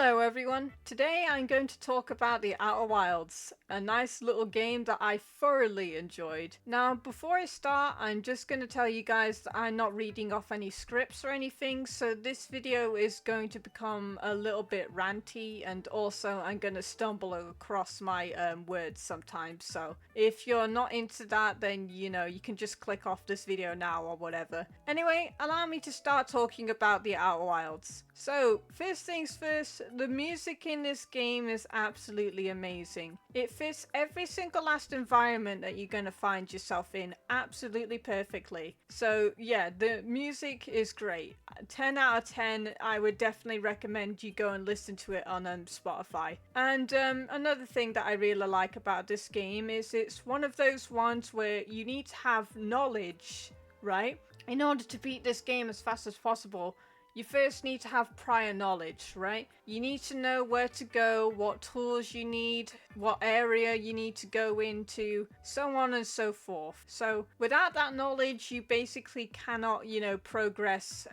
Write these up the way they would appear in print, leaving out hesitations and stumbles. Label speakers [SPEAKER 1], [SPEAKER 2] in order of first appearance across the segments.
[SPEAKER 1] Hello everyone, today I'm going to talk about The Outer Wilds, a nice little game that I thoroughly enjoyed. Now before I start, I'm just going to tell you guys that I'm not reading off any scripts or anything, so this video is going to become a little bit ranty, and also I'm going to stumble across my words sometimes, so if you're not into that, then you can just click off this video now or whatever. Anyway, allow me to start talking about The Outer Wilds. So first things first, the music in this game is absolutely amazing. It fits every single last environment that you're going to find yourself in absolutely perfectly. So yeah, the music is great. 10 out of 10, I would definitely recommend you go and listen to it on Spotify. And another thing that I really like about this game is it's one of those ones where you need to have knowledge, right? In order to beat this game as fast as possible, you first need to have prior knowledge, right? You need to know where to go, what tools you need, what area you need to go into, so on and so forth. So without that knowledge, you basically cannot, progress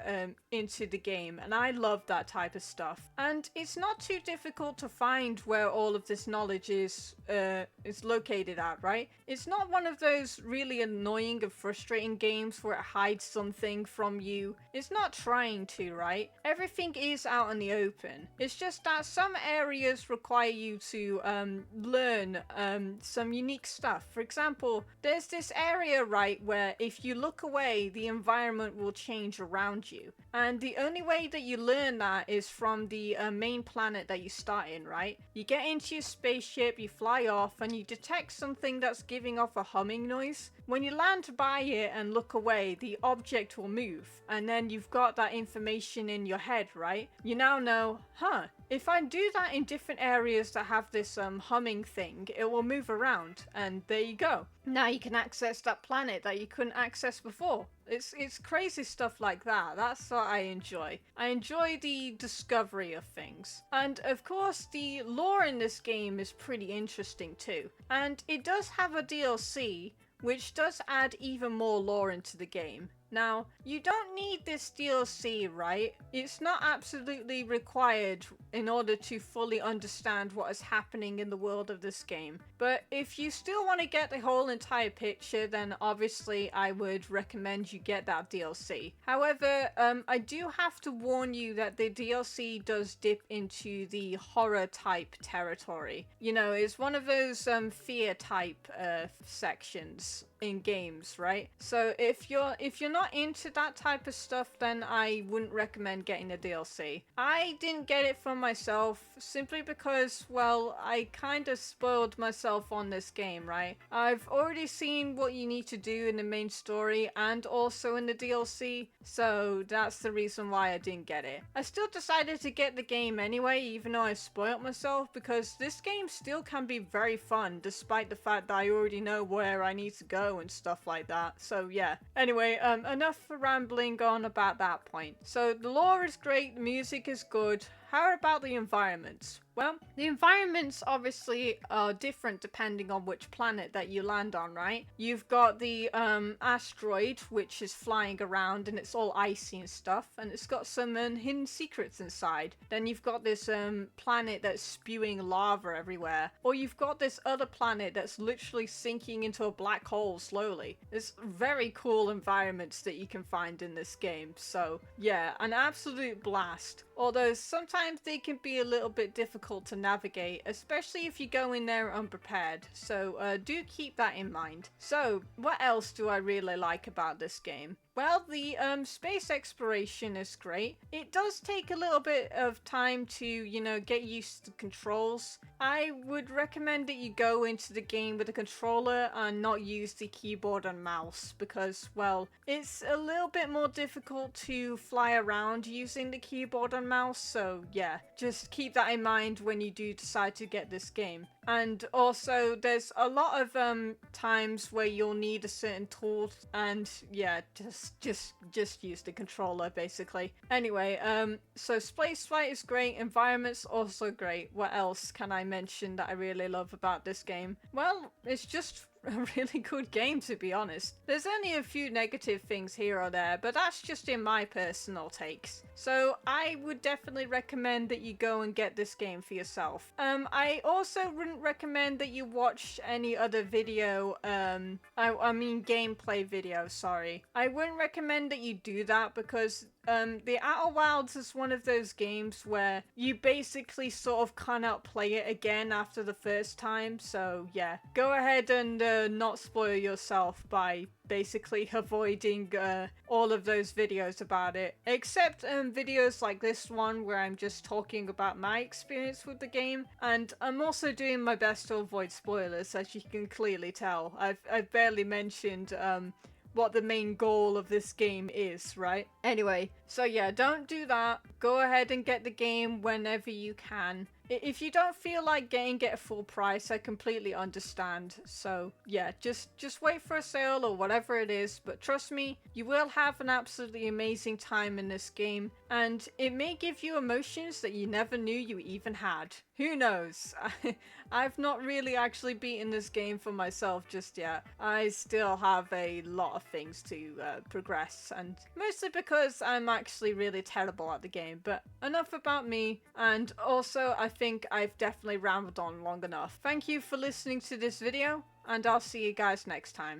[SPEAKER 1] into the game. And I love that type of stuff. And it's not too difficult to find where all of this knowledge is located at, right? It's not one of those really annoying and frustrating games where it hides something from you. It's not trying to, right? Everything is out in the open. It's just that some areas require you to learn some unique stuff. For example, there's this area, right, where if you look away, the environment will change around you. And the only way that you learn that is from the main planet that you start in, right? You get into your spaceship, you fly off, and you detect something that's giving off a humming noise. When you land by it and look away, the object will move, and then you've got that information in your head, right? You now know, if I do that in different areas that have this humming thing, it will move around, and there you go. Now you can access that planet that you couldn't access before. It's crazy stuff like that. That's what I enjoy. I enjoy the discovery of things. And of course, the lore in this game is pretty interesting too. And it does have a DLC, which does add even more lore into the game. Now, you don't need this DLC, right? It's not absolutely required in order to fully understand what is happening in the world of this game. But if you still want to get the whole entire picture, then obviously I would recommend you get that DLC. However, I do have to warn you that the DLC does dip into the horror type territory. It's one of those fear type sections in games, right? So if you're not into that type of stuff, then I wouldn't recommend getting the DLC. I didn't get it for myself simply because, well, I kind of spoiled myself on this game, right? I've already seen what you need to do in the main story and also in the DLC, so that's the reason why I didn't get it. I still decided to get the game anyway, even though I spoiled myself, because this game still can be very fun despite the fact that I already know where I need to go and stuff like that. So yeah. Anyway, enough rambling on about that point. So the lore is great, the music is good. How about the environments? Well, the environments obviously are different depending on which planet that you land on, right? You've got the asteroid, which is flying around and it's all icy and stuff, and it's got some hidden secrets inside. Then you've got this planet that's spewing lava everywhere. Or you've got this other planet that's literally sinking into a black hole slowly. There's very cool environments that you can find in this game. So yeah, an absolute blast. Although sometimes they can be a little bit difficult to navigate, especially if you go in there unprepared. So do keep that in mind. So what else do I really like about this game? Well, the space exploration is great. It does take a little bit of time to, get used to the controls. I would recommend that you go into the game with a controller and not use the keyboard and mouse because, well, it's a little bit more difficult to fly around using the keyboard and mouse. So yeah, just keep that in mind when you do decide to get this game. And also, there's a lot of times where you'll need a certain tool, and yeah, just use the controller basically. Anyway, so space flight is great, environment's also great. What else can I mention that I really love about this game? Well, it's just a really good game, to be honest. There's only a few negative things here or there, but that's just in my personal takes. So I would definitely recommend that you go and get this game for yourself. I also wouldn't recommend that you watch any other video, I mean gameplay video, sorry. I wouldn't recommend that you do that because the Outer Wilds is one of those games where you basically sort of cannot play it again after the first time. So yeah, go ahead and not spoil yourself by basically avoiding all of those videos about it. Except videos like this one where I'm just talking about my experience with the game. And I'm also doing my best to avoid spoilers, as you can clearly tell. I've barely mentioned what the main goal of this game is, right? Anyway, so yeah, don't do that. Go ahead and get the game whenever you can. If you don't feel like getting it at full price, I completely understand. So yeah, just wait for a sale or whatever it is. But trust me, you will have an absolutely amazing time in this game. And it may give you emotions that you never knew you even had. Who knows? I've not really actually beaten this game for myself just yet. I still have a lot of things to progress. And mostly because I'm actually really terrible at the game. But enough about me. And also, I think I've definitely rambled on long enough. Thank you for listening to this video, and I'll see you guys next time.